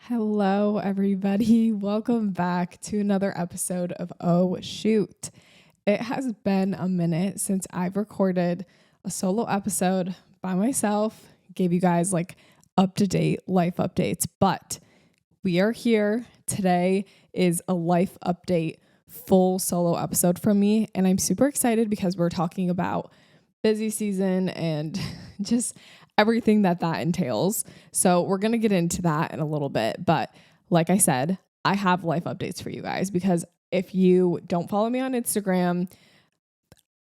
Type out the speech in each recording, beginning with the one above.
Hello, everybody. Welcome back to another episode of Oh Shoot. It has been a minute since I've recorded a solo episode by myself, gave you guys like up-to-date life updates, but we are here. Today is a life update full solo episode from me, and I'm super excited because we're talking about busy season and just everything that entails. So we're going to get into that in a little bit. But like I said, I have life updates for you guys because if you don't follow me on Instagram,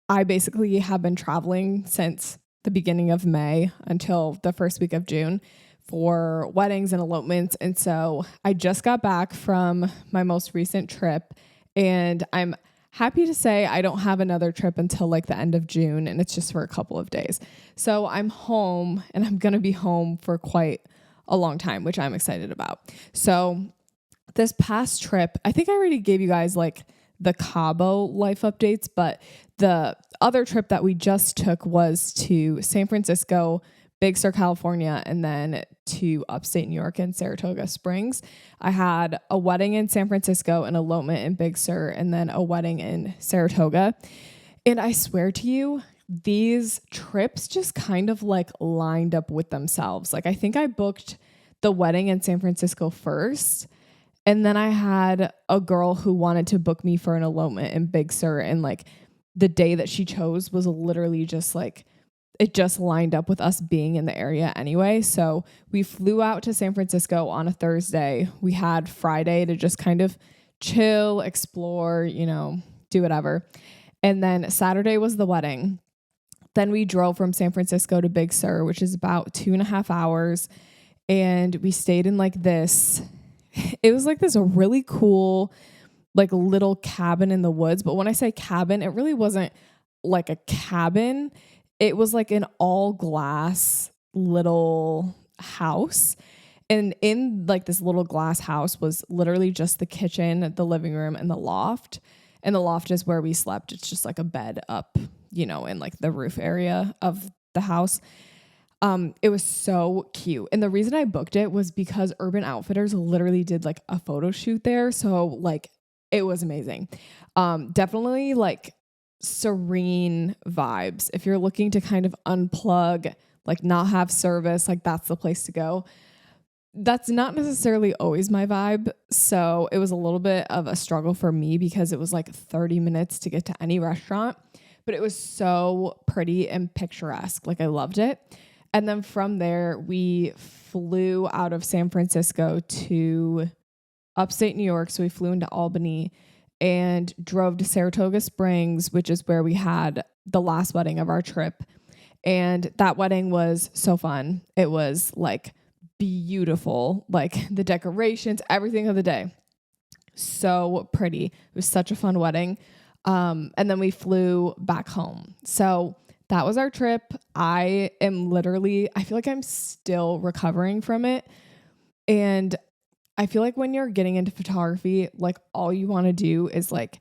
I basically have been traveling since the beginning of May until the first week of June for weddings and elopements. And so I just got back from my most recent trip, and I'm happy to say I don't have another trip until like the end of June, and it's just for a couple of days. So I'm home, and I'm going to be home for quite a long time, which I'm excited about. So this past trip, I think I already gave you guys like the Cabo life updates, but the other trip that we just took was to San Francisco, Big Sur, California, and then to upstate New York and Saratoga Springs. I had a wedding in San Francisco, an elopement in Big Sur, and then a wedding in Saratoga. And I swear to you, these trips just kind of like lined up with themselves. Like I think I booked the wedding in San Francisco first, and then I had a girl who wanted to book me for an elopement in Big Sur, and like the day that she chose was literally just like it just lined up with us being in the area anyway. So we flew out to San Francisco on a Thursday. We had Friday to just kind of chill, explore, do whatever. And then Saturday was the wedding. Then we drove from San Francisco to Big Sur, which is about 2.5 hours. And we stayed in it was like this really cool, like little cabin in the woods. But when I say cabin, it really wasn't like a cabin. It was like an all glass little house. And in like this little glass house was literally just the kitchen, the living room, and the loft. And the loft is where we slept. It's just like a bed up, in like the roof area of the house. It was so cute. And the reason I booked it was because Urban Outfitters literally did like a photo shoot there. So like it was amazing. Definitely like serene vibes. If you're looking to kind of unplug, like not have service, like that's the place to go. That's not necessarily always my vibe. So it was a little bit of a struggle for me because it was like 30 minutes to get to any restaurant, but it was so pretty and picturesque. Like I loved it. And then from there, we flew out of San Francisco to upstate New York. So we flew into Albany and drove to Saratoga Springs, which is where we had the last wedding of our trip. And that wedding was so fun. It was like beautiful, like the decorations, everything of the day. So pretty. It was such a fun wedding. And then we flew back home. So that was our trip. I feel like I'm still recovering from it. And I feel like when you're getting into photography, like all you want to do is like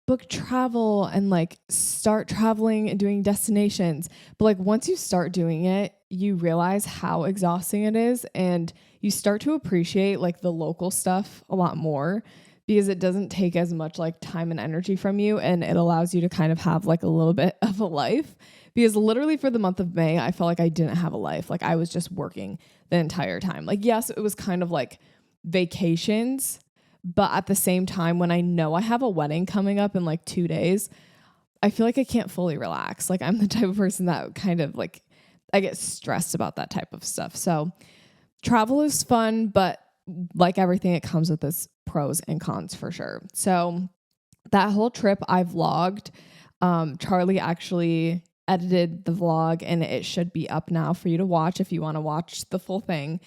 book travel and like start traveling and doing destinations. But like once you start doing it, you realize how exhausting it is, and you start to appreciate like the local stuff a lot more because it doesn't take as much like time and energy from you, and it allows you to kind of have like a little bit of a life. Because literally for the month of May, I felt like I didn't have a life. Like I was just working the entire time. Like yes, it was kind of like vacations, but at the same time, when I know I have a wedding coming up in like 2 days, I feel like I can't fully relax. Like I'm the type of person that kind of like, I get stressed about that type of stuff. So travel is fun, but like everything, it comes with its pros and cons for sure. So that whole trip I vlogged. Charlie actually edited the vlog, and it should be up now for you to watch if you want to watch the full thing.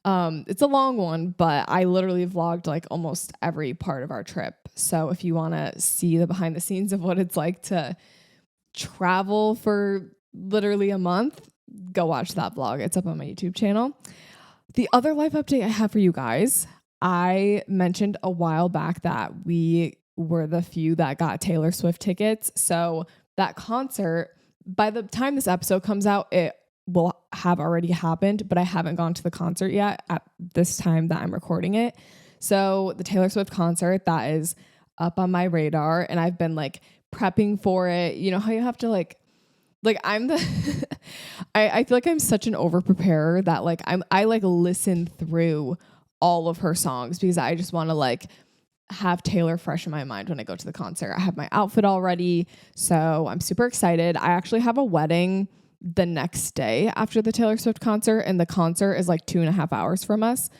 It's a long one, but I literally vlogged like almost every part of our trip. So if you want to see the behind the scenes of what it's like to travel for literally a month, go watch that vlog. It's up on my YouTube channel. The other life update I have for you guys, I mentioned a while back that we were the few that got Taylor Swift tickets. So that concert, by the time this episode comes out, it will have already happened, but I haven't gone to the concert yet at this time that I'm recording it. So the Taylor Swift concert, that is up on my radar, and I've been like prepping for it. You know how you have to like I'm the I feel like I'm such an over preparer that like I like listen through all of her songs because I just want to like have Taylor fresh in my mind when I go to the concert. I have my outfit already, so I'm super excited. I actually have a wedding the next day after the Taylor Swift concert, and the concert is like 2.5 hours from us.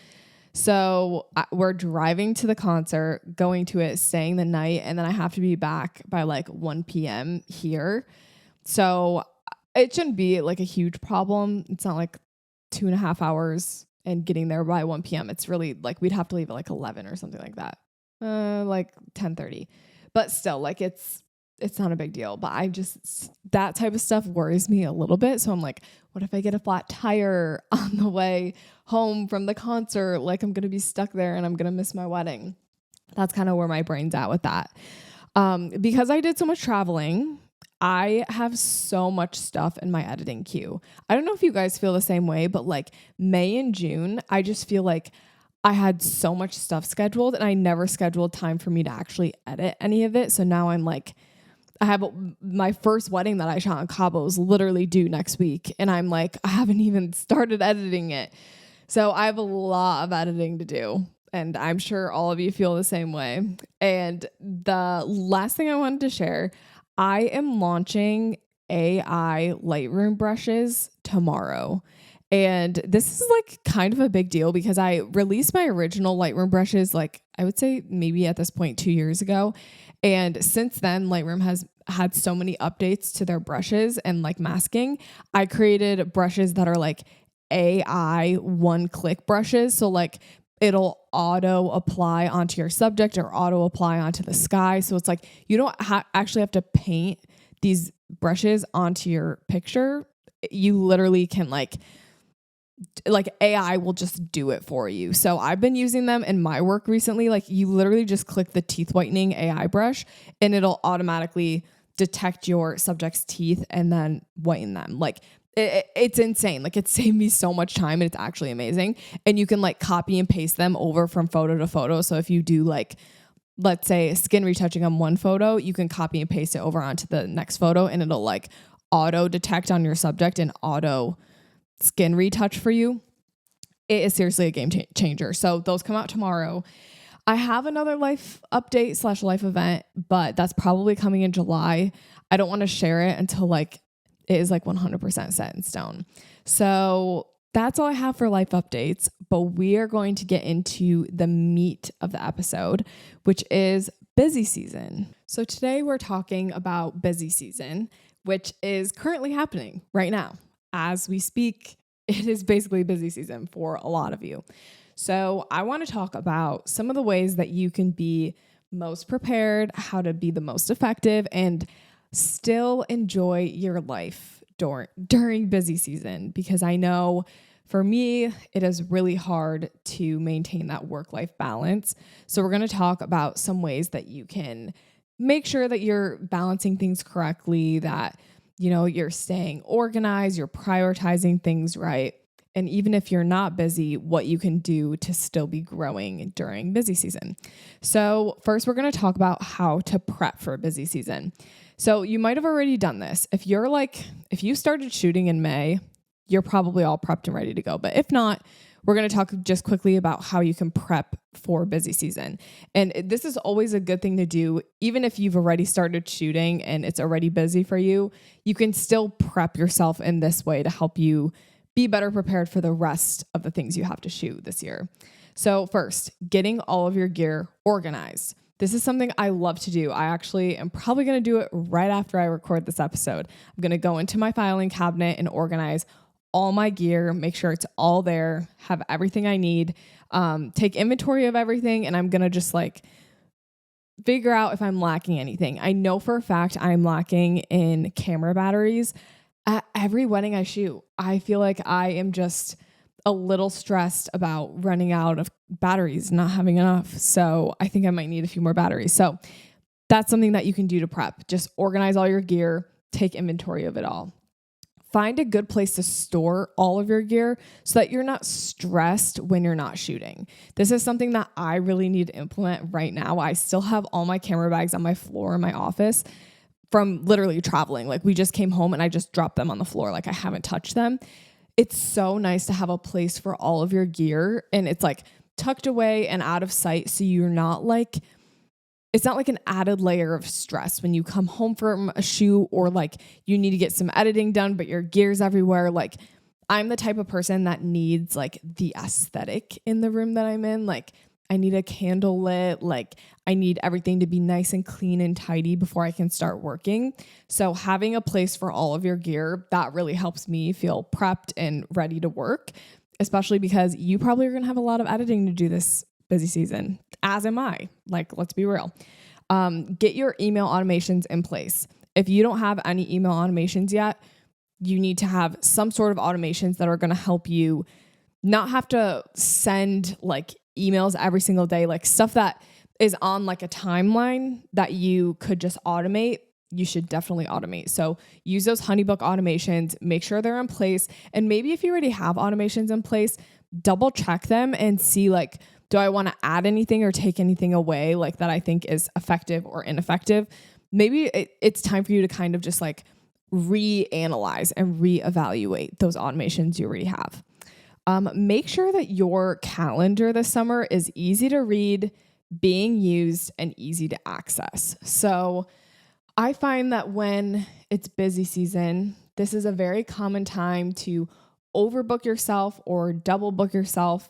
So we're driving to the concert, going to it, staying the night, and then I have to be back by like 1 p.m. here. So it shouldn't be like a huge problem. It's not like 2.5 hours and getting there by 1 p.m. It's really like we'd have to leave at like 11 or something like that. Like 10:30. But still, like it's not a big deal. But that type of stuff worries me a little bit. So I'm like, what if I get a flat tire on the way home from the concert? Like I'm going to be stuck there and I'm going to miss my wedding. That's kind of where my brain's at with that. Because I did so much traveling, I have so much stuff in my editing queue. I don't know if you guys feel the same way, but like May and June, I just feel like I had so much stuff scheduled and I never scheduled time for me to actually edit any of it. So now I'm like, I have my first wedding that I shot in Cabo is literally due next week. And I'm like, I haven't even started editing it. So I have a lot of editing to do. And I'm sure all of you feel the same way. And the last thing I wanted to share, I am launching AI Lightroom brushes tomorrow. And this is like kind of a big deal because I released my original Lightroom brushes, like I would say maybe at this point 2 years ago. And since then, Lightroom has had so many updates to their brushes and like masking. I created brushes that are like AI one-click brushes. So like it'll auto apply onto your subject or auto apply onto the sky. So it's like you don't actually have to paint these brushes onto your picture. You literally can like AI will just do it for you. So I've been using them in my work recently. Like you literally just click the teeth whitening AI brush and it'll automatically detect your subject's teeth and then whiten them. Like it's insane. Like it saved me so much time and it's actually amazing. And you can like copy and paste them over from photo to photo. So if you do like, let's say skin retouching on one photo, you can copy and paste it over onto the next photo and it'll like auto detect on your subject and auto skin retouch for you. It is seriously a game changer. So those come out tomorrow. I have another life update / life event, but that's probably coming in July. I don't want to share it until like it is like 100% set in stone. So that's all I have for life updates, but we are going to get into the meat of the episode, which is busy season. So today we're talking about busy season, which is currently happening right now. As we speak, it is basically busy season for a lot of you. So I want to talk about some of the ways that you can be most prepared, how to be the most effective, and still enjoy your life during busy season. Because I know for me, it is really hard to maintain that work-life balance. So we're going to talk about some ways that you can make sure that you're balancing things correctly, that you're staying organized, you're prioritizing things right. And even if you're not busy, what you can do to still be growing during busy season. So first, we're going to talk about how to prep for a busy season. So you might have already done this. If you started shooting in May, you're probably all prepped and ready to go. But if not, we're going to talk just quickly about how you can prep for busy season. And this is always a good thing to do. Even if you've already started shooting and it's already busy for you, you can still prep yourself in this way to help you be better prepared for the rest of the things you have to shoot this year. So first, getting all of your gear organized. This is something I love to do. I actually am probably going to do it right after I record this episode. I'm going to go into my filing cabinet and organize all my gear, make sure it's all there, have everything I need, take inventory of everything, and I'm going to just like figure out if I'm lacking anything. I know for a fact I'm lacking in camera batteries. At every wedding I shoot, I feel like I am just a little stressed about running out of batteries, not having enough. So I think I might need a few more batteries. So that's something that you can do to prep. Just organize all your gear, take inventory of it all. find a good place to store all of your gear so that you're not stressed when you're not shooting. This is something that I really need to implement right now. I still have all my camera bags on my floor in my office from literally traveling. Like we just came home and I just dropped them on the floor. Like I haven't touched them. It's so nice to have a place for all of your gear, and it's like tucked away and out of sight. So you're not like, it's not like an added layer of stress when you come home from a shoot, or like you need to get some editing done, but your gear's everywhere. Like I'm the type of person that needs like the aesthetic in the room that I'm in. Like I need a candle lit. Like I need everything to be nice and clean and tidy before I can start working. So having a place for all of your gear, that really helps me feel prepped and ready to work, especially because you probably are going to have a lot of editing to do this busy season, as am I. Like, let's be real. Get your email automations in place. If you don't have any email automations yet, you need to have some sort of automations that are going to help you not have to send like emails every single day, like stuff that is on like a timeline that you could just automate. You should definitely automate. So use those HoneyBook automations, make sure they're in place. And maybe if you already have automations in place, double check them and see like, do I want to add anything or take anything away like that I think is effective or ineffective? Maybe it's time for you to kind of just like reanalyze and reevaluate those automations you already have. Make sure that your calendar this summer is easy to read, being used, and easy to access. So I find that when it's busy season, this is a very common time to overbook yourself or double book yourself.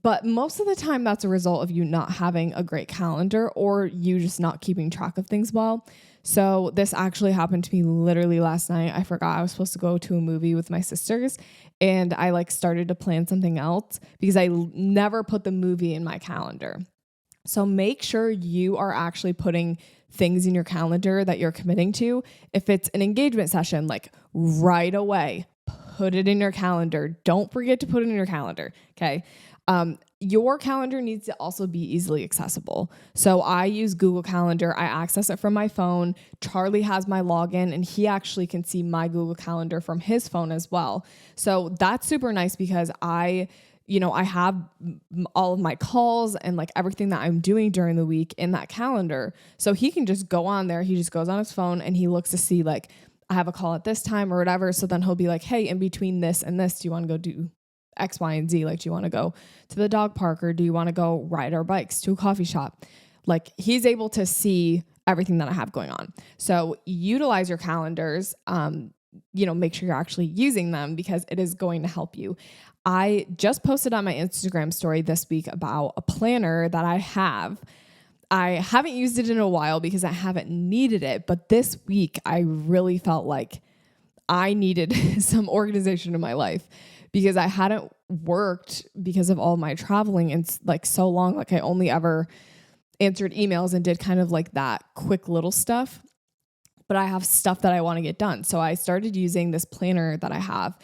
But most of the time, that's a result of you not having a great calendar or you just not keeping track of things well. So this actually happened to me literally last night. I forgot I was supposed to go to a movie with my sisters, and I like started to plan something else because I never put the movie in my calendar. So make sure you are actually putting things in your calendar that you're committing to. If it's an engagement session, like right away, put it in your calendar. Don't forget to put it in your calendar. Okay. Your calendar needs to also be easily accessible. So I use Google Calendar. I access it from my phone. Charlie has my login and he actually can see my Google Calendar from his phone as well. So that's super nice because I have all of my calls and like everything that I'm doing during the week in that calendar. So he can just go on there. He just goes on his phone and he looks to see like, I have a call at this time or whatever. So then he'll be like, hey, in between this and this, do you want to go do X, Y, and Z? Like, do you want to go to the dog park or do you want to go ride our bikes to a coffee shop? Like he's able to see everything that I have going on. So utilize your calendars, make sure you're actually using them because it is going to help you. I just posted on my Instagram story this week about a planner that I have. I haven't used it in a while because I haven't needed it, but this week I really felt like I needed some organization in my life because I hadn't worked because of all my traveling and like so long. Like I only ever answered emails and did kind of like that quick little stuff, but I have stuff that I want to get done. So I started using this planner that I have.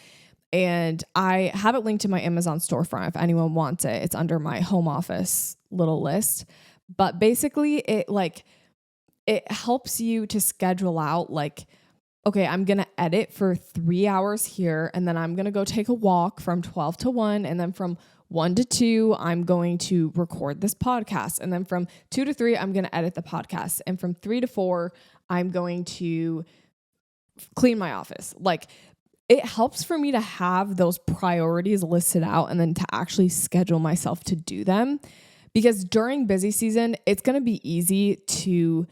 And I have it linked to my Amazon storefront if anyone wants it. It's under my home office little list. But basically it helps you to schedule out like, okay, I'm going to edit for 3 hours here. And then I'm going to go take a walk from 12 to 1. And then from 1 to 2, I'm going to record this podcast. And then from 2 to 3, I'm going to edit the podcast. And from 3 to 4, I'm going to clean my office. Like, it helps for me to have those priorities listed out and then to actually schedule myself to do them. Because during busy season, it's going to be easy to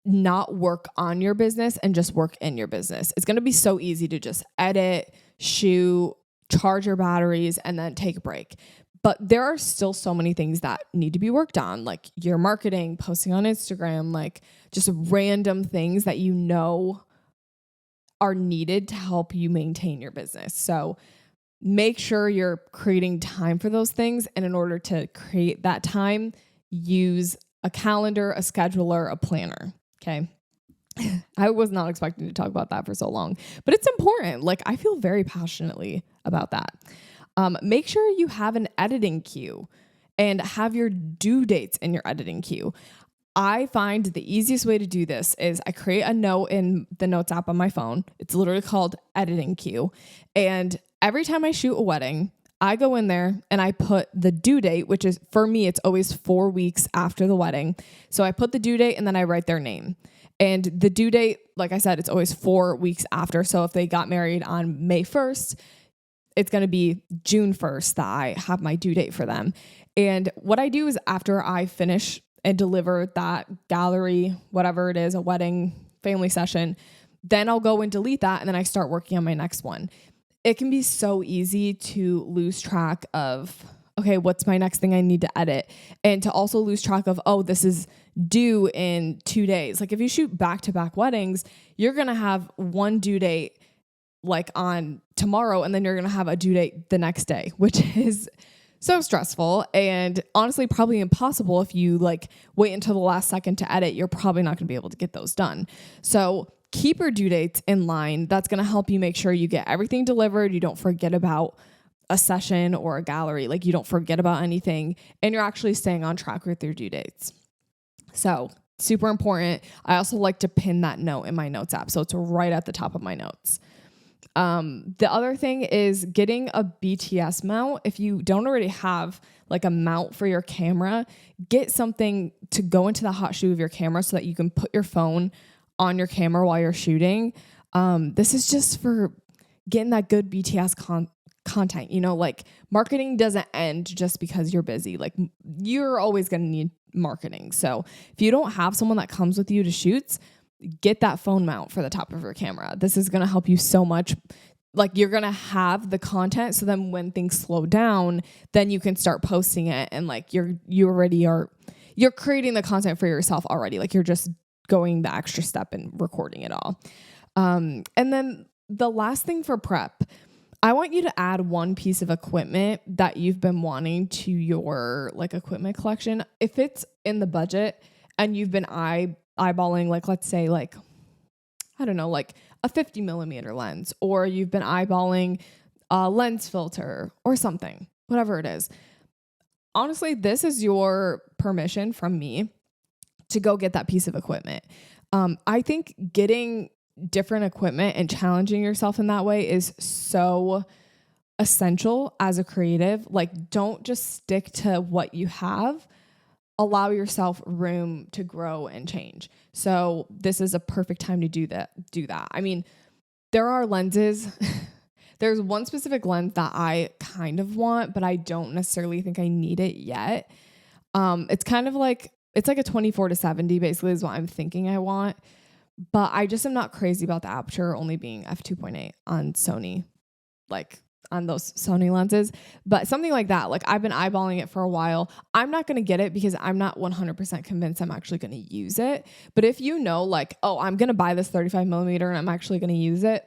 not work on your business and just work in your business. It's going to be so easy to just edit, shoot, charge your batteries, and then take a break. But there are still so many things that need to be worked on, like your marketing, posting on Instagram, like just random things that you know are needed to help you maintain your business. So make sure you're creating time for those things. And in order to create that time, use a calendar, a scheduler, a planner. Okay. I was not expecting to talk about that for so long, but it's important. Like I feel very passionately about that. Make sure you have an editing queue and have your due dates in your editing queue. I find the easiest way to do this is I create a note in the notes app on my phone. It's literally called editing queue. And every time I shoot a wedding, I go in there and I put the due date, which is, for me, it's always 4 weeks after the wedding. So I put the due date and then I write their name. And the due date, like I said, it's always 4 weeks after. So if they got married on May 1st, it's going to be June 1st that I have my due date for them. And what I do is after I finish and deliver that gallery, whatever it is, a wedding, family session, then I'll go and delete that. And then I start working on my next one. It can be so easy to lose track of, okay, what's my next thing I need to edit? And to also lose track of, oh, this is due in 2 days. Like if you shoot back-to-back weddings, you're going to have one due date like on tomorrow, and then you're going to have a due date the next day, which is so stressful and honestly probably impossible. If you like wait until the last second to edit, you're probably not going to be able to get those done. So keep your due dates in line. That's going to help you make sure you get everything delivered. You don't forget about a session or a gallery. Like you don't forget about anything, and you're actually staying on track with your due dates. So super important. I also like to pin that note in my notes app, so it's right at the top of my notes. The other thing is getting a BTS mount. If you don't already have like a mount for your camera, get something to go into the hot shoe of your camera so that you can put your phone on your camera while you're shooting. This is just for getting that good BTS content. You know, like marketing doesn't end just because you're busy. Like you're always going to need marketing. So if you don't have someone that comes with you to shoots, get that phone mount for the top of your camera. This is going to help you so much. Like you're going to have the content. So then when things slow down, then you can start posting it. And like you're creating the content for yourself already. Like you're just going the extra step and recording it all. And then the last thing for prep, I want you to add one piece of equipment that you've been wanting to your like equipment collection. If it's in the budget and you've been eyeballing, like, let's say like, I don't know, like a 50 millimeter lens, or you've been eyeballing a lens filter or something, whatever it is. Honestly, this is your permission from me to go get that piece of equipment. I think getting different equipment and challenging yourself in that way is so essential as a creative. Like, don't just stick to what you have. Allow yourself room to grow and change. So this is a perfect time to do that. I mean, there are lenses. There's one specific lens that I kind of want, but I don't necessarily think I need it yet. It's kind of like, it's like a 24-70 basically is what I'm thinking I want. But I just am not crazy about the aperture only being f2.8 on Sony, like on those Sony lenses. But something like that, like I've been eyeballing it for a while. I'm not going to get it because I'm not 100% convinced I'm actually going to use it. But if you know, like, oh, I'm going to buy this 35 millimeter and I'm actually going to use it,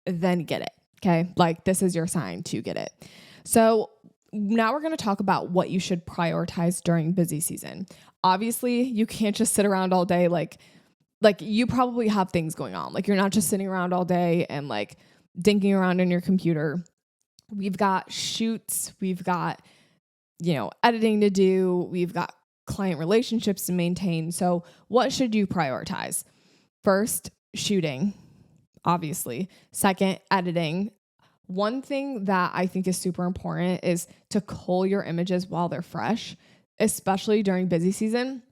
then get it. Okay. Like this is your sign to get it. So now we're going to talk about what you should prioritize during busy season. Obviously, you can't just sit around all day. Like you probably have things going on. Like you're not just sitting around all day and like dinking around in your computer. We've got shoots, we've got, editing to do, we've got client relationships to maintain. So what should you prioritize? First, shooting, obviously. Second, editing. One thing that I think is super important is to cull your images while they're fresh, especially during busy season.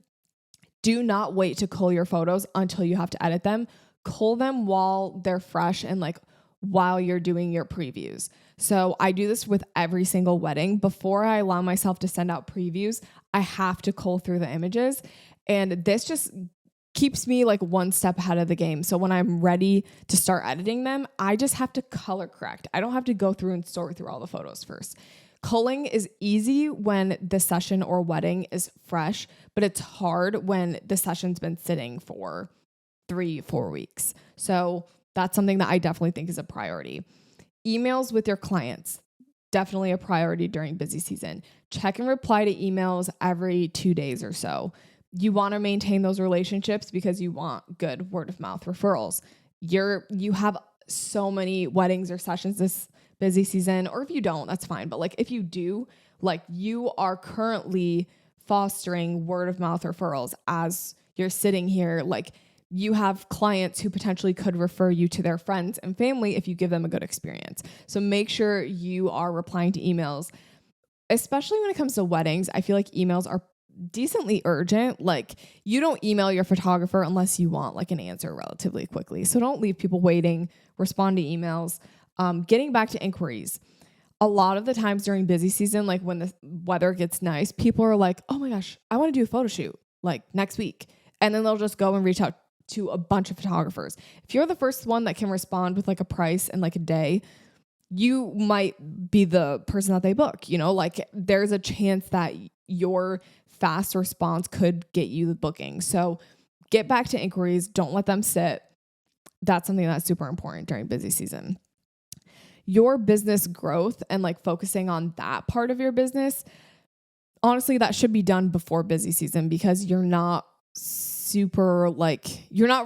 Do not wait to cull your photos until you have to edit them. Cull them while they're fresh and like while you're doing your previews. So I do this with every single wedding. Before I allow myself to send out previews, I have to cull through the images. And this just keeps me like one step ahead of the game. So when I'm ready to start editing them, I just have to color correct. I don't have to go through and sort through all the photos first. Culling is easy when the session or wedding is fresh, but it's hard when the session's been sitting for 3-4 weeks. So that's something that I definitely think is a priority. Emails with your clients, definitely a priority during busy season. Check and reply to emails every 2 days or so. You want to maintain those relationships because you want good word of mouth referrals. You have so many weddings or sessions this busy season, or if you don't, that's fine. But like if you do, like you are currently fostering word of mouth referrals as you're sitting here. Like, you have clients who potentially could refer you to their friends and family if you give them a good experience. So make sure you are replying to emails, especially when it comes to weddings. I feel like emails are decently urgent. Like, you don't email your photographer unless you want like an answer relatively quickly. So don't leave people waiting. Respond to emails. Getting back to inquiries. A lot of the times during busy season, like when the weather gets nice, people are like, oh my gosh, I want to do a photo shoot like next week. And then they'll just go and reach out to a bunch of photographers. If you're the first one that can respond with like a price and like a day, you might be the person that they book. Like, there's a chance that your fast response could get you the booking. So get back to inquiries. Don't let them sit. That's something that's super important during busy season. Your business growth and like focusing on that part of your business, honestly, that should be done before busy season, because you're not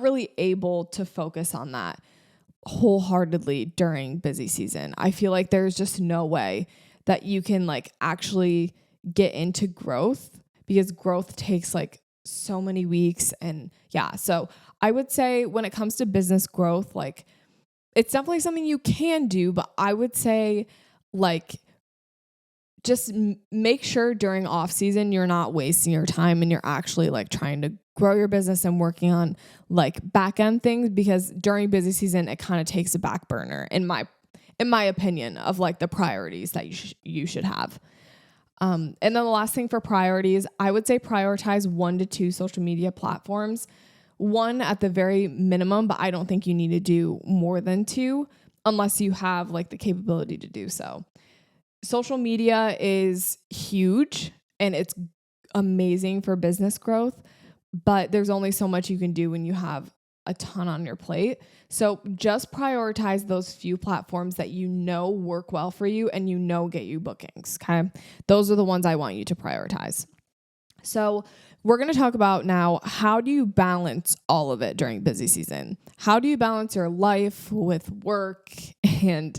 really able to focus on that wholeheartedly during busy season. I feel like there's just no way that you can like actually get into growth, because growth takes like so many weeks. And so I would say when it comes to business growth, like, it's definitely something you can do, but I would say like, just make sure during off season, you're not wasting your time and you're actually like trying to grow your business and working on like back end things, because during busy season, it kind of takes a back burner in my opinion of like the priorities that you should have. And then the last thing for priorities, I would say prioritize 1 to 2 social media platforms. 1 at the very minimum, but I don't think you need to do more than 2 unless you have like the capability to do so. Social media is huge and it's amazing for business growth, but there's only so much you can do when you have a ton on your plate. So just prioritize those few platforms that work well for you and get you bookings, okay? Those are the ones I want you to prioritize. So we're going to talk about now, how do you balance all of it during busy season? How do you balance your life with work and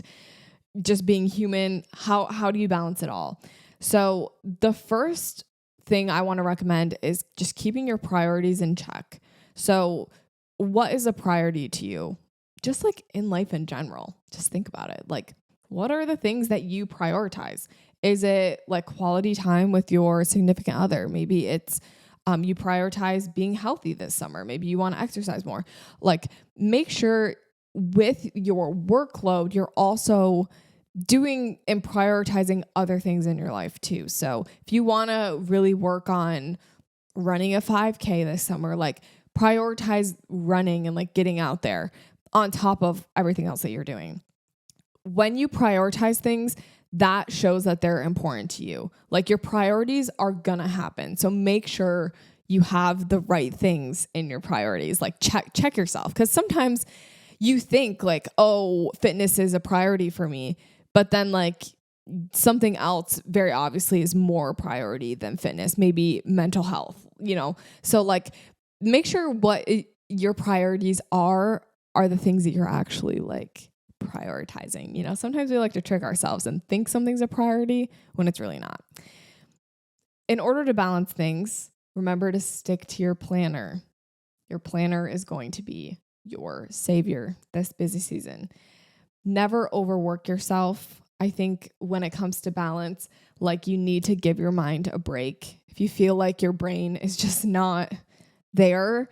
just being human? How do you balance it all? So the first thing I want to recommend is just keeping your priorities in check. So what is a priority to you? Just like in life in general, just think about it. Like, what are the things that you prioritize? Is it like quality time with your significant other? Maybe it's you prioritize being healthy this summer. Maybe you want to exercise more. Like, make sure with your workload, you're also doing and prioritizing other things in your life too. So if you want to really work on running a 5K this summer, like, prioritize running and like getting out there on top of everything else that you're doing. When you prioritize things, that shows that they're important to you. Like, your priorities are gonna happen. So make sure you have the right things in your priorities. Like, check yourself. Because sometimes you think like, oh, fitness is a priority for me. But then like something else very obviously is more priority than fitness, maybe mental health, So like, make sure what your priorities are the things that you're actually like prioritizing. Sometimes we like to trick ourselves and think something's a priority when it's really not. In order to balance things, remember to stick to your planner. Your planner is going to be your savior this busy season. Never overwork yourself. I think when it comes to balance, like, you need to give your mind a break. If you feel like your brain is just not there,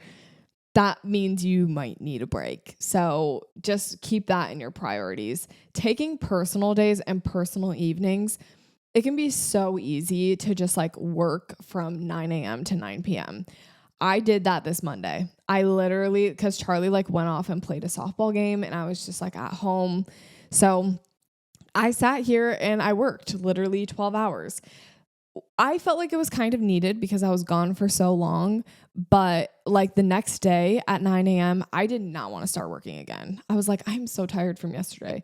that means you might need a break. So just keep that in your priorities. Taking personal days and personal evenings, it can be so easy to just like work from 9 a.m. to 9 p.m. I did that this Monday. I literally, because Charlie like went off and played a softball game and I was just like at home. So I sat here and I worked literally 12 hours. I felt like it was kind of needed because I was gone for so long, but like the next day at 9 a.m., I did not want to start working again. I was like, I'm so tired from yesterday.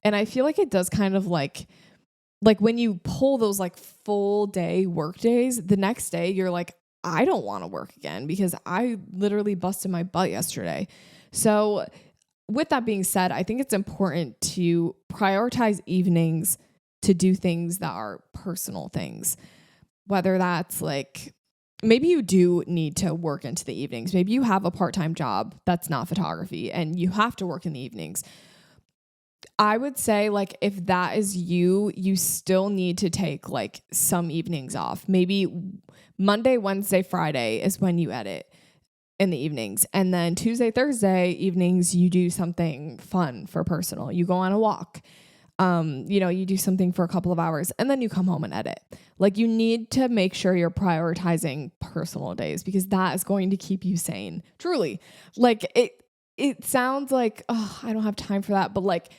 And I feel like it does kind of like when you pull those like full day work days, the next day you're like, I don't want to work again because I literally busted my butt yesterday. So with that being said, I think it's important to prioritize evenings to do things that are personal things. whether that's like, maybe you do need to work into the evenings. Maybe you have a part-time job that's not photography and you have to work in the evenings. I would say like, if that is you, you still need to take like some evenings off. Maybe Monday, Wednesday, Friday is when you edit in the evenings. And then Tuesday, Thursday evenings, you do something fun for personal. You go on a walk. You do something for a couple of hours and then you come home and edit. Like, you need to make sure you're prioritizing personal days, because that is going to keep you sane. Truly. Like, it sounds like, oh, I don't have time for that. But like,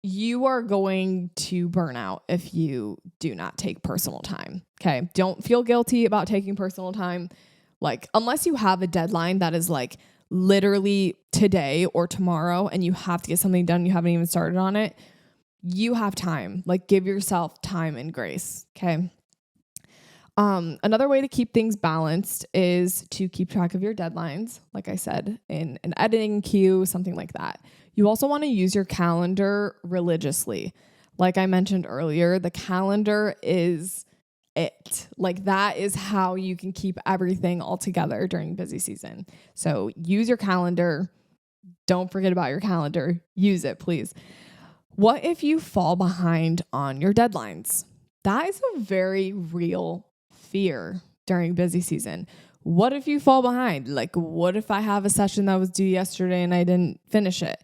you are going to burn out if you do not take personal time. Okay. Don't feel guilty about taking personal time. Like, unless you have a deadline that is like literally today or tomorrow and you have to get something done, you haven't even started on it, you have time. Like, give yourself time and grace. Okay. Another way to keep things balanced is to keep track of your deadlines. Like I said, in an editing queue, something like that. You also want to use your calendar religiously. Like I mentioned earlier, the calendar is it. Like, that is how you can keep everything all together during busy season. So use your calendar. Don't forget about your calendar. Use it, please. What if you fall behind on your deadlines? That is a very real fear during busy season. What if you fall behind? Like, what if I have a session that was due yesterday and I didn't finish it?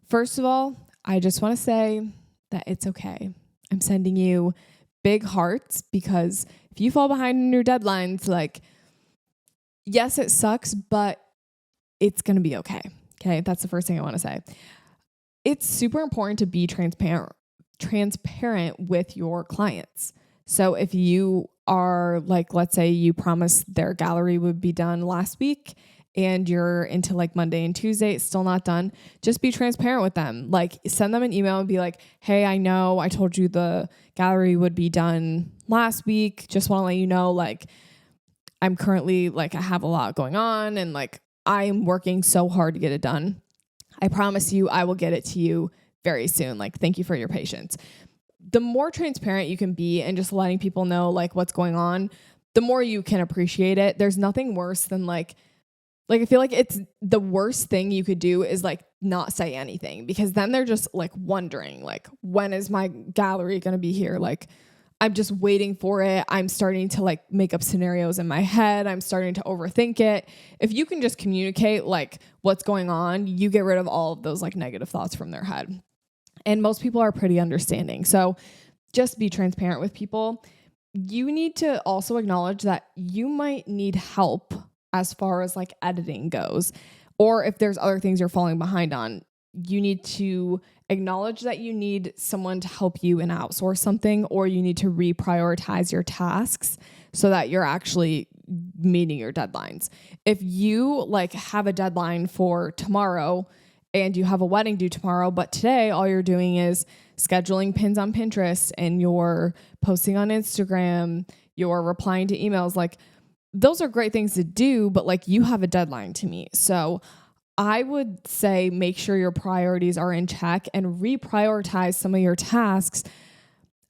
First of all, I just want to say that it's okay. I'm sending you big hearts, because if you fall behind in your deadlines, like, yes, it sucks, but it's going to be okay. Okay. That's the first thing I want to say. It's super important to be transparent with your clients. So if you are like, let's say you promised their gallery would be done last week and you're into like Monday and Tuesday, it's still not done, just be transparent with them. Like, send them an email and be like, hey, I know I told you the gallery would be done last week. Just want to let you know, like, I'm currently like, I have a lot going on and like, I'm working so hard to get it done. I promise you, I will get it to you very soon. Like, thank you for your patience. The more transparent you can be and just letting people know like what's going on, the more you can appreciate it. There's nothing worse than like I feel like it's the worst thing you could do is like not say anything, because then they're just like wondering like, when is my gallery going to be here? Like, I'm just waiting for it. I'm starting to like make up scenarios in my head. I'm starting to overthink it. If you can just communicate like what's going on, you get rid of all of those like negative thoughts from their head. And most people are pretty understanding. So just be transparent with people. You need to also acknowledge that you might need help as far as like editing goes, or if there's other things you're falling behind on. You need to acknowledge that you need someone to help you and outsource something, or you need to reprioritize your tasks so that you're actually meeting your deadlines. If you like have a deadline for tomorrow and you have a wedding due tomorrow, but today all you're doing is scheduling pins on Pinterest and you're posting on Instagram, you're replying to emails, like, those are great things to do, but like, you have a deadline to meet. So I would say make sure your priorities are in check and reprioritize some of your tasks.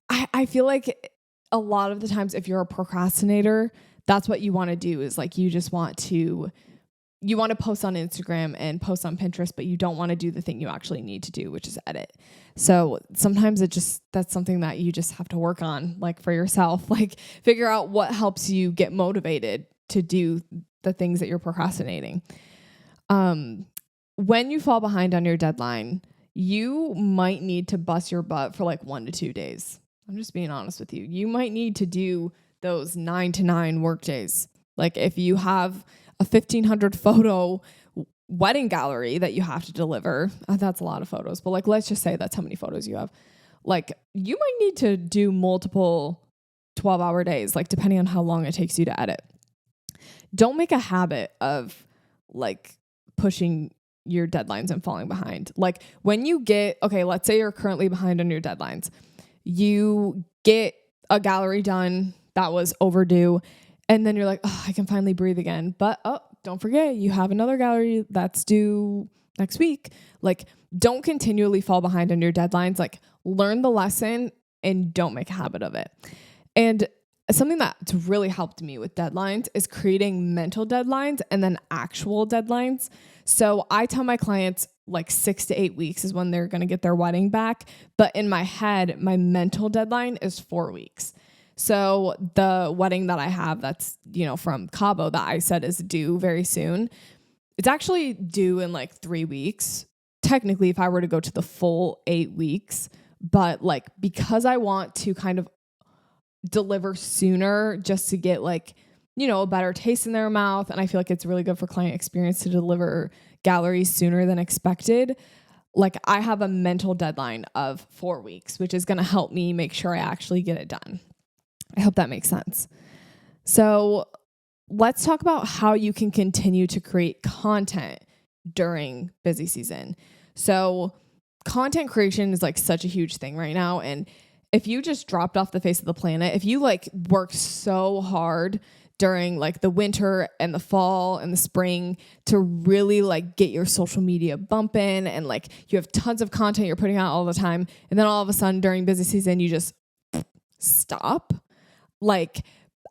I feel like a lot of the times if you're a procrastinator, that's what you want to do, is like, you want to post on Instagram and post on Pinterest, but you don't want to do the thing you actually need to do, which is edit. So sometimes that's something that you just have to work on, like, for yourself, like figure out what helps you get motivated to do the things that you're procrastinating. When you fall behind on your deadline, you might need to bust your butt for like 1 to 2 days. I'm just being honest with you. You might need to do those 9 to 9 work days. Like, if you have a 1,500 photo wedding gallery that you have to deliver, that's a lot of photos, but like, let's just say that's how many photos you have. Like, you might need to do multiple 12-hour days, like depending on how long it takes you to edit. Don't make a habit of like pushing your deadlines and falling behind. Like, when you let's say you're currently behind on your deadlines, you get a gallery done that was overdue, and then you're like, oh, I can finally breathe again. But don't forget, you have another gallery that's due next week. Like, don't continually fall behind on your deadlines. Like, learn the lesson and don't make a habit of it. And something that's really helped me with deadlines is creating mental deadlines and then actual deadlines. So I tell my clients like 6 to 8 weeks is when they're going to get their wedding back. But in my head, my mental deadline is 4 weeks. So the wedding that I have that's, from Cabo that I said is due very soon, it's actually due in like 3 weeks. Technically, if I were to go to the full 8 weeks, but like, because I want to kind of deliver sooner just to get like, a better taste in their mouth. And I feel like it's really good for client experience to deliver galleries sooner than expected. Like I have a mental deadline of 4 weeks, which is going to help me make sure I actually get it done. I hope that makes sense. So let's talk about how you can continue to create content during busy season. So content creation is like such a huge thing right now. And if you just dropped off the face of the planet, if you like worked so hard during like the winter and the fall and the spring to really like get your social media bumping and like you have tons of content you're putting out all the time, and then all of a sudden during busy season you just stop, like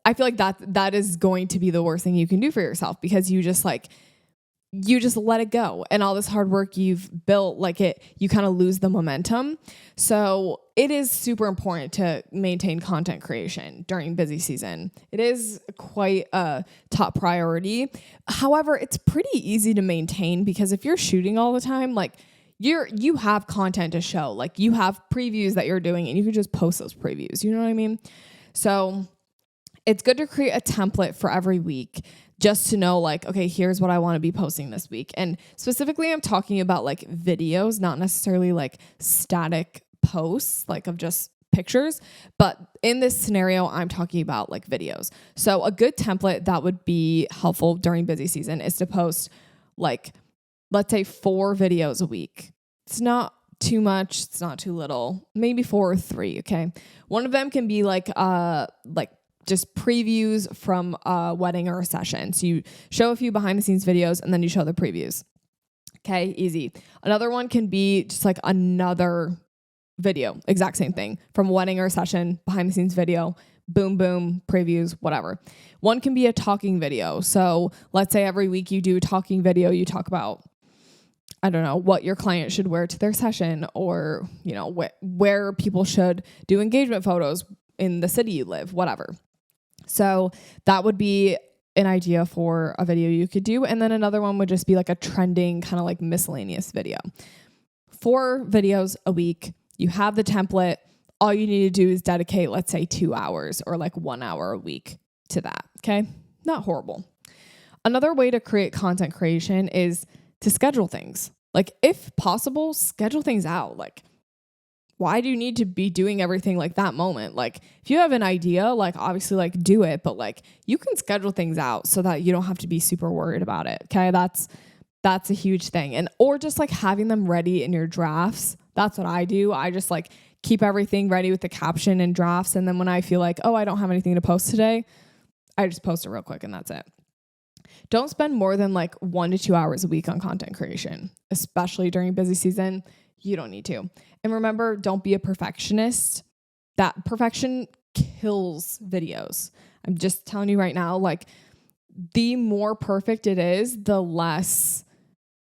I feel like that is going to be the worst thing you can do for yourself, because you just let it go, and all this hard work you've built, you kind of lose the momentum. So it is super important to maintain content creation during busy season. It is quite a top priority. However, it's pretty easy to maintain, because if you're shooting all the time, like you have content to show, like you have previews that you're doing and you can just post those previews. You know what I mean? So it's good to create a template for every week, just to know like, okay, here's what I want to be posting this week. And specifically, I'm talking about like videos, not necessarily like static posts, like of just pictures. But in this scenario, I'm talking about like videos. So a good template that would be helpful during busy season is to post like, let's say 4 videos a week. It's not too much. It's not too little. Maybe 4 or 3. Okay. One of them can be like just previews from a wedding or a session. So you show a few behind the scenes videos and then you show the previews. Okay, easy. Another one can be just like another video, exact same thing, from a wedding or a session, behind the scenes video, boom, boom, previews, whatever. One can be a talking video. So let's say every week you do a talking video, you talk about, I don't know, what your client should wear to their session, or, where people should do engagement photos in the city you live, whatever. So that would be an idea for a video you could do. And then another one would just be like a trending kind of like miscellaneous video. 4 videos a week. You have the template. All you need to do is dedicate, let's say 2 hours or like 1 hour a week to that. Okay. Not horrible. Another way to create content creation is to schedule things. Like if possible, schedule things out. Like, why do you need to be doing everything like that moment? Like if you have an idea, like obviously like do it, but like you can schedule things out so that you don't have to be super worried about it. Okay. That's a huge thing. And, or just like having them ready in your drafts. That's what I do. I just like keep everything ready with the caption and drafts. And then when I feel like, oh, I don't have anything to post today, I just post it real quick and that's it. Don't spend more than like 1 to 2 hours a week on content creation, especially during busy season. You don't need to. And remember, don't be a perfectionist. That perfection kills videos. I'm just telling you right now, like the more perfect it is, the less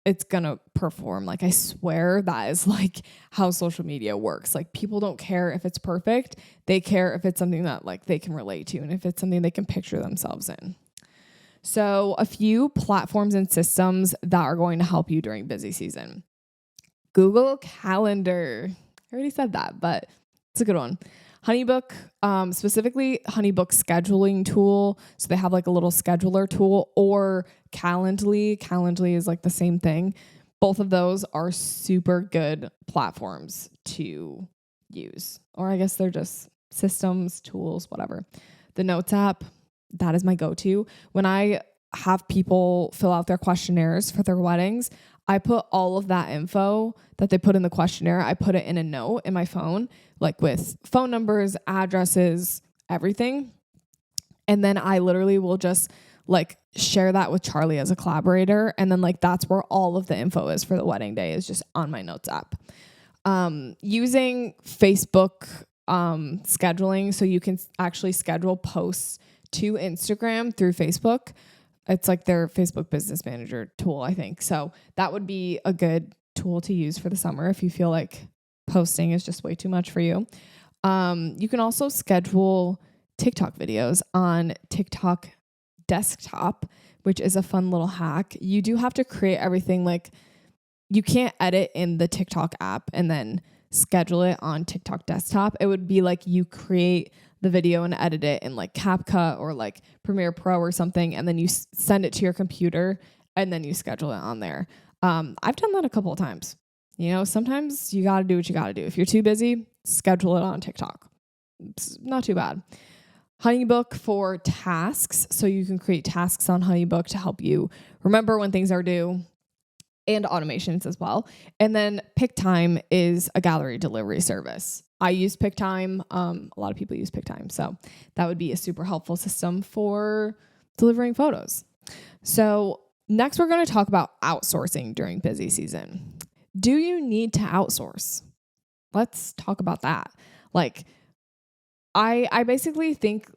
it's gonna perform. Like I swear that is like how social media works. Like people don't care if it's perfect. They care if it's something that like they can relate to and if it's something they can picture themselves in. So a few platforms and systems that are going to help you during busy season. Google Calendar. I already said that, but it's a good one. Honeybook, specifically Honeybook scheduling tool. So they have like a little scheduler tool, or Calendly. Calendly is like the same thing. Both of those are super good platforms to use. Or I guess they're just systems, tools, whatever. The Notes app, that is my go-to. When I have people fill out their questionnaires for their weddings, I put all of that info that they put in the questionnaire, I put it in a note in my phone, like with phone numbers, addresses, everything. And then I literally will just like share that with Charlie as a collaborator. And then like that's where all of the info is for the wedding day, is just on my Notes app. Using Facebook scheduling. So you can actually schedule posts to Instagram through Facebook. It's like their Facebook business manager tool, I think. So that would be a good tool to use for the summer if you feel like posting is just way too much for you. You can also schedule TikTok videos on TikTok desktop, which is a fun little hack. You do have to create everything, like you can't edit in the TikTok app and then schedule it on TikTok desktop. It would be like you create the video and edit it in like CapCut or like Premiere Pro or something, and then you send it to your computer and then you schedule it on there. I've done that a couple of times. You know, sometimes you got to do what you got to do. If you're too busy, schedule it on TikTok. It's not too bad. HoneyBook for tasks. So you can create tasks on HoneyBook to help you remember when things are due, and automations as well. And then PickTime is a gallery delivery service. I use PickTime. A lot of people use PickTime. So that would be a super helpful system for delivering photos. So next, we're going to talk about outsourcing during busy season. Do you need to outsource? Let's talk about that. Like, I basically think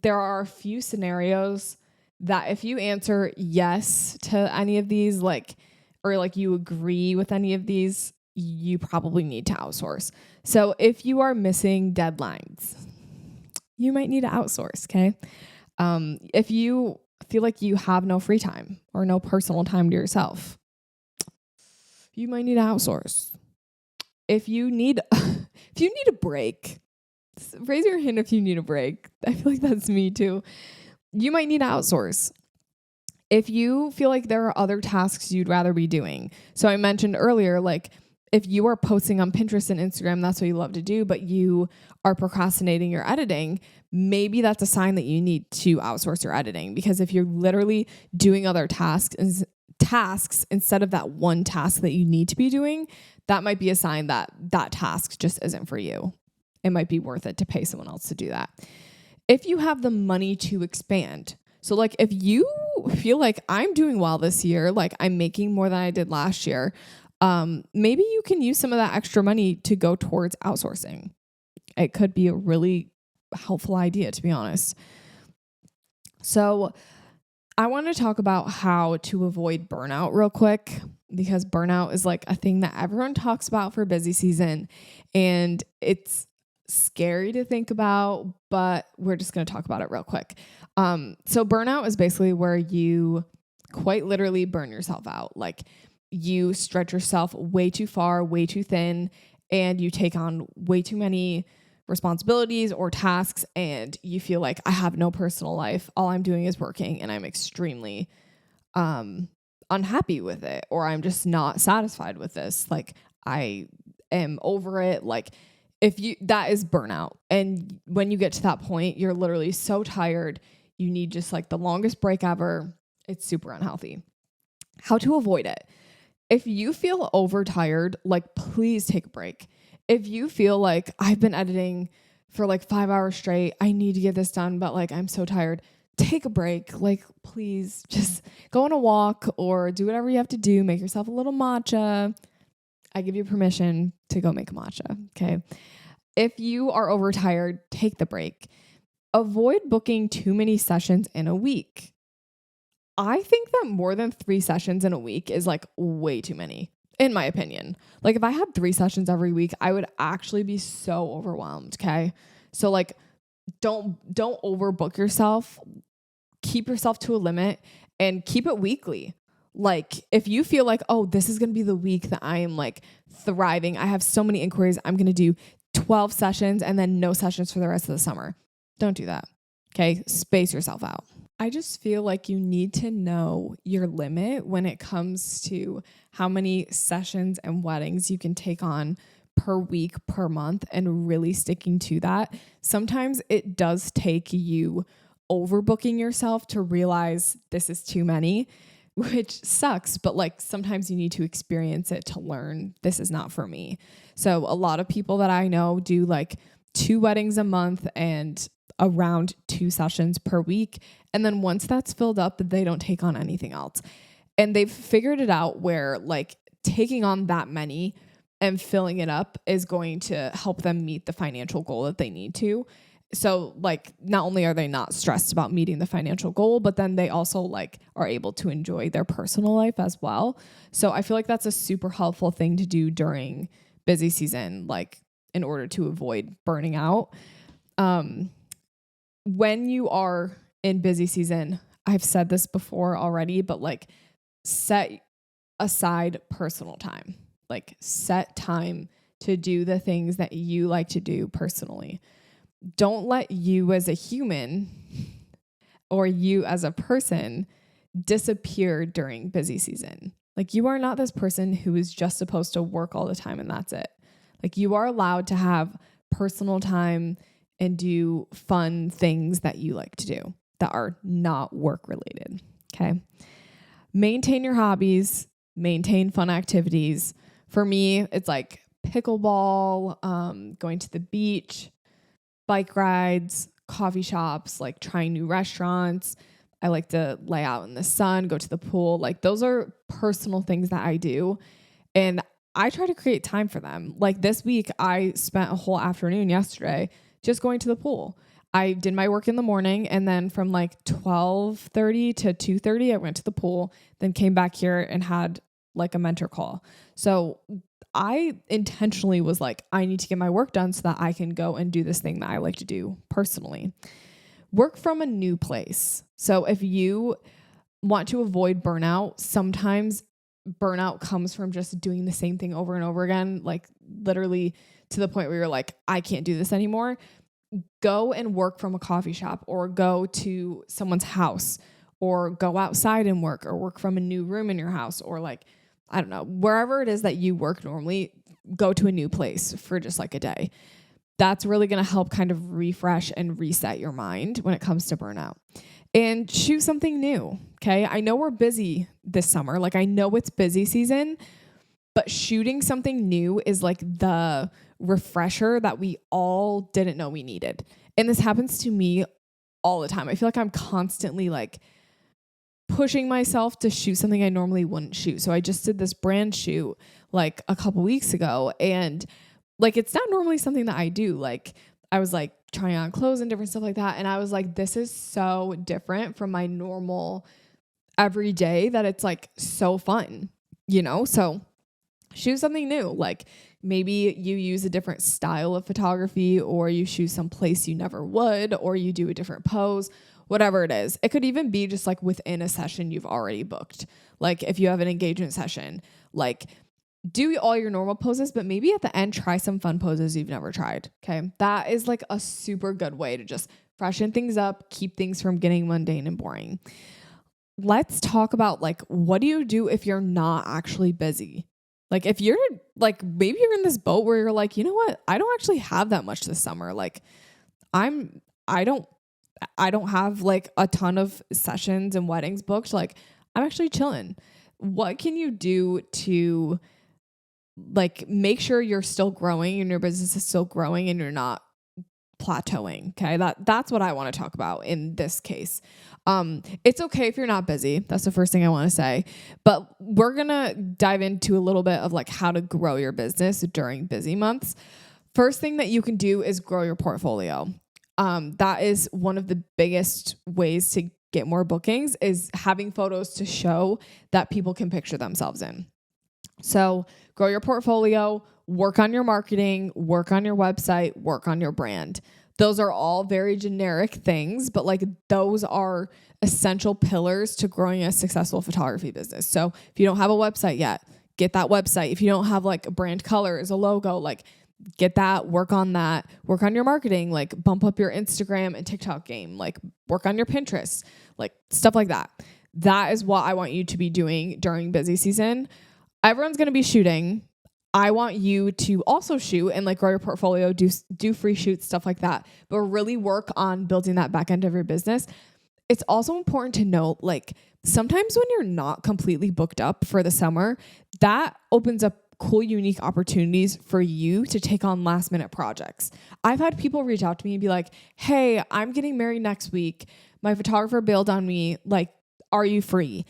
there are a few scenarios that if you answer yes to any of these, or you agree with any of these, you probably need to outsource. So if you are missing deadlines, you might need to outsource, okay? If you feel like you have no free time or no personal time to yourself, you might need to outsource. If you need a break, raise your hand if you need a break. I feel like that's me too. You might need to outsource. If you feel like there are other tasks you'd rather be doing. So I mentioned earlier, like if you are posting on Pinterest and Instagram, that's what you love to do, but you are procrastinating your editing, maybe that's a sign that you need to outsource your editing. Because if you're literally doing other tasks instead of that one task that you need to be doing, that might be a sign that that task just isn't for you. It might be worth it to pay someone else to do that. If you have the money to expand, so like if you feel like I'm doing well this year, like I'm making more than I did last year, maybe you can use some of that extra money to go towards outsourcing. It could be a really helpful idea, to be honest. So I want to talk about how to avoid burnout real quick, because burnout is like a thing that everyone talks about for busy season, and it's scary to think about, but we're just going to talk about it real quick. So burnout is basically where you quite literally burn yourself out. Like you stretch yourself way too far, way too thin, and you take on way too many responsibilities or tasks, and you feel like I have no personal life. All I'm doing is working, and I'm extremely unhappy with it, or I'm just not satisfied with this. Like I am over it. Like that is burnout. And when you get to that point, you're literally so tired. You need just like the longest break ever. It's super unhealthy. How to avoid it? If you feel overtired, like please take a break. If you feel like I've been editing for like 5 hours straight, I need to get this done, but like I'm so tired, take a break. Like please just go on a walk or do whatever you have to do. Make yourself a little matcha. I give you permission to go make a matcha. Okay. If you are overtired, take the break. Avoid booking too many sessions in a week. I think that more than 3 sessions in a week is like way too many, in my opinion. Like if I had 3 sessions every week, I would actually be so overwhelmed. Okay. So like, don't overbook yourself. Keep yourself to a limit and keep it weekly. Like if you feel like, oh, this is going to be the week that I am like thriving, I have so many inquiries, I'm going to do 12 sessions and then no sessions for the rest of the summer. Don't do that. Okay. Space yourself out. I just feel like you need to know your limit when it comes to how many sessions and weddings you can take on per week, per month, and really sticking to that. Sometimes it does take you overbooking yourself to realize this is too many, which sucks, but like sometimes you need to experience it to learn this is not for me. So a lot of people that I know do like 2 weddings a month and around 2 sessions per week. And then once that's filled up, they don't take on anything else. And they've figured it out where like taking on that many and filling it up is going to help them meet the financial goal that they need to. So like, not only are they not stressed about meeting the financial goal, but then they also like are able to enjoy their personal life as well. So I feel like that's a super helpful thing to do during busy season, like in order to avoid burning out. When you are in busy season, I've said this before already, but like set aside personal time, like set time to do the things that you like to do personally. Don't let you as a human or you as a person disappear during busy season. Like you are not this person who is just supposed to work all the time and that's it. Like you are allowed to have personal time and do fun things that you like to do that are not work related. Okay. Maintain your hobbies, maintain fun activities. For me, it's like pickleball, going to the beach, bike rides, coffee shops, like trying new restaurants. I like to lay out in the sun, go to the pool. Like those are personal things that I do. And I try to create time for them. Like this week, I spent a whole afternoon yesterday just going to the pool. I did my work in the morning, and then from like 12:30 to 2:30, I went to the pool, then came back here and had like a mentor call. So I intentionally was like, I need to get my work done so that I can go and do this thing that I like to do personally. Work from a new place. So if you want to avoid burnout, sometimes burnout comes from just doing the same thing over and over again, like literally to the point where you're like, I can't do this anymore. Go and work from a coffee shop or go to someone's house or go outside and work or work from a new room in your house or like, I don't know, wherever it is that you work normally, go to a new place for just like a day. That's really going to help kind of refresh and reset your mind when it comes to burnout. And shoot something new. Okay. I know we're busy this summer. Like I know it's busy season, but shooting something new is like the refresher that we all didn't know we needed. And this happens to me all the time. I feel like I'm constantly like pushing myself to shoot something I normally wouldn't shoot. So I just did this brand shoot like a couple weeks ago, and like it's not normally something that I do. Like I was like trying on clothes and different stuff like that. And I was like, this is so different from my normal everyday that it's like so fun, you know? So shoot something new. Like maybe you use a different style of photography, or you shoot some place you never would, or you do a different pose, whatever it is. It could even be just like within a session you've already booked. Like if you have an engagement session, like do all your normal poses, but maybe at the end, try some fun poses you've never tried. Okay. That is like a super good way to just freshen things up, keep things from getting mundane and boring. Let's talk about like, what do you do if you're not actually busy? Like if you're like, maybe you're in this boat where you're like, you know what? I don't actually have that much this summer. Like I don't have like a ton of sessions and weddings booked. Like I'm actually chilling. What can you do to like make sure you're still growing and your business is still growing and you're not plateauing? Okay. That's what I want to talk about in this case. It's okay if you're not busy. That's the first thing I want to say, but we're going to dive into a little bit of like how to grow your business during busy months. First thing that you can do is grow your portfolio. That is one of the biggest ways to get more bookings, is having photos to show that people can picture themselves in. So grow your portfolio, work on your marketing, work on your website, work on your brand. Those are all very generic things, but like those are essential pillars to growing a successful photography business. So if you don't have a website yet, get that website. If you don't have like a brand color as a logo, like get that, work on that, work on your marketing, like bump up your Instagram and TikTok game, like work on your Pinterest, like stuff like that. That is what I want you to be doing during busy season. Everyone's going to be shooting. I want you to also shoot and like grow your portfolio, do free shoots, stuff like that, but really work on building that back end of your business. It's also important to note, like sometimes when you're not completely booked up for the summer, that opens up cool, unique opportunities for you to take on last minute projects. I've had people reach out to me and be like, hey, I'm getting married next week. My photographer bailed on me. Like, are you free?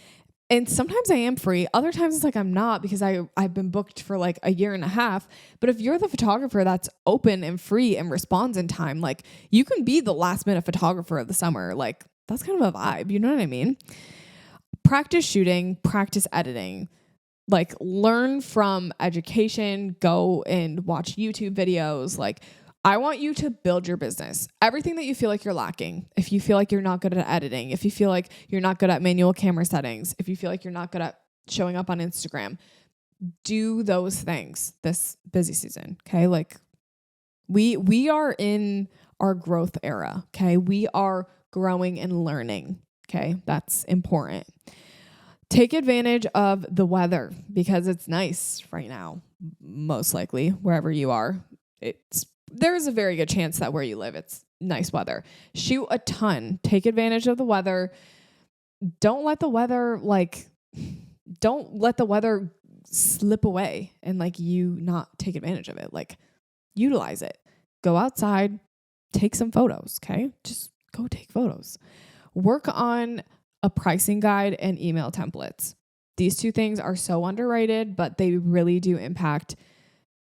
And sometimes I am free. Other times it's like I'm not because I've been booked for like a year and a half. But if you're the photographer that's open and free and responds in time, like you can be the last minute photographer of the summer. Like that's kind of a vibe. You know what I mean? Practice shooting, practice editing. Like learn from education, go and watch YouTube videos. Like I want you to build your business. Everything that you feel like you're lacking. If you feel like you're not good at editing, if you feel like you're not good at manual camera settings, if you feel like you're not good at showing up on Instagram, do those things this busy season. Okay. Like we are in our growth era. Okay. We are growing and learning. Okay. That's important. Take advantage of the weather because it's nice right now, most likely wherever you are. There's a very good chance that where you live, it's nice weather. Shoot a ton. Take advantage of the weather. Don't let the weather slip away and like you not take advantage of it. Like utilize it. Go outside, take some photos. Okay. Just go take photos. Work on a pricing guide and email templates. These two things are so underrated, but they really do impact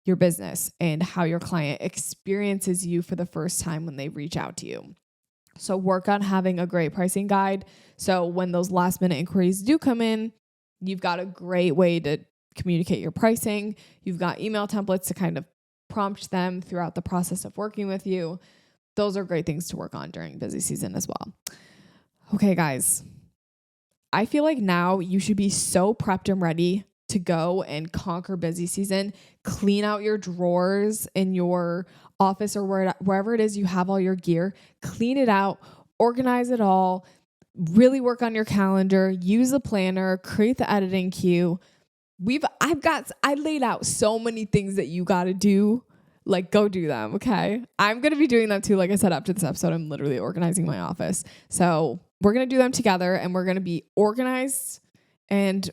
your business and how your client experiences you for the first time when they reach out to you. So work on having a great pricing guide. So when those last minute inquiries do come in, you've got a great way to communicate your pricing. You've got email templates to kind of prompt them throughout the process of working with you. Those are great things to work on during busy season as well. Okay, guys, I feel like now you should be so prepped and ready to go and conquer busy season. Clean out your drawers in your office or wherever it is you have all your gear. Clean it out, organize it all, really work on your calendar, use a planner, create the editing queue. I laid out so many things that you got to do. Like go do them. Okay. I'm going to be doing them too. Like I said, after this episode, I'm literally organizing my office. So we're going to do them together and we're going to be organized and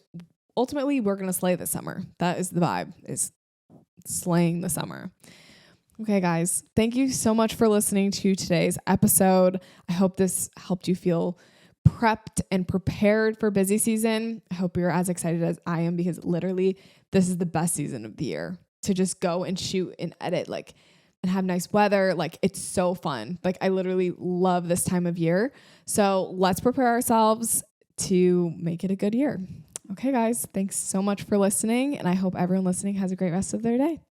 ultimately we're going to slay this summer. That is the vibe, is slaying the summer. Okay, guys, thank you so much for listening to today's episode. I hope this helped you feel prepped and prepared for busy season. I hope you're as excited as I am because literally this is the best season of the year to just go and shoot and edit and have nice weather. Like it's so fun. Like I literally love this time of year. So let's prepare ourselves to make it a good year. Okay, guys, thanks so much for listening. And I hope everyone listening has a great rest of their day.